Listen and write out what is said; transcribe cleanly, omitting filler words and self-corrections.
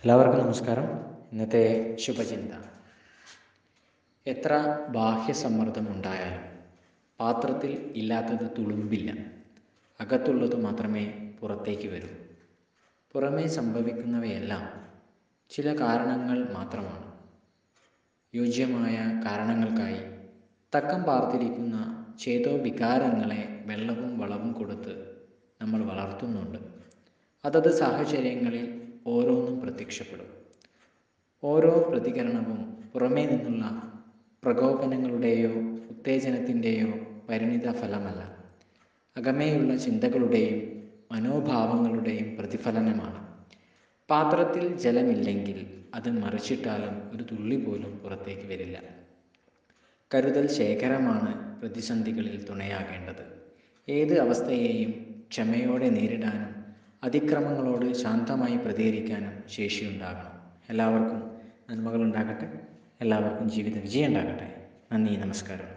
എല്ലാവർക്കും നമസ്കാരം. ഇന്നത്തെ ശുഭചിന്ത: എത്ര ബാഹ്യസമ്മർദ്ദമുണ്ടായാലും പാത്രത്തിൽ ഇല്ലാത്തത് തുളുമ്പില്ല, അകത്തുള്ളത് മാത്രമേ പുറത്തേക്ക് വരൂ. പുറമേ സംഭവിക്കുന്നവയെല്ലാം ചില കാരണങ്ങൾ മാത്രമാണ്. യോജ്യമായ കാരണങ്ങൾക്കായി തക്കം പാർത്തിരിക്കുന്ന ചേതോവികാരങ്ങളെ വെള്ളവും വളവും കൊടുത്ത് നമ്മൾ വളർത്തുന്നുണ്ട്. അതത് സാഹചര്യങ്ങളിൽ ഓരോന്നും പ്രത്യക്ഷപ്പെടും. ഓരോ പ്രതികരണവും പുറമേ നിന്നുള്ള പ്രകോപനങ്ങളുടെയോ ഉത്തേജനത്തിൻ്റെയോ പരിണിത ഫലമല്ല, അകമേയുള്ള ചിന്തകളുടെയും മനോഭാവങ്ങളുടെയും പ്രതിഫലനമാണ്. പാത്രത്തിൽ ജലമില്ലെങ്കിൽ അത് മറിച്ചിട്ടാലും ഒരു തുള്ളി പോലും പുറത്തേക്ക് വരില്ല. കരുതൽ ശേഖരമാണ് പ്രതിസന്ധികളിൽ തുണയാകേണ്ടത്. ഏത് അവസ്ഥയെയും ക്ഷമയോടെ നേരിടാനും അതിക്രമങ്ങളോട് ശാന്തമായി പ്രതികരിക്കാനും ശേഷിയുണ്ടാകണം. എല്ലാവർക്കും നന്മകളുണ്ടാകട്ടെ. എല്ലാവർക്കും ജീവിത വിജയം ഉണ്ടാകട്ടെ. നന്ദി, നമസ്കാരം.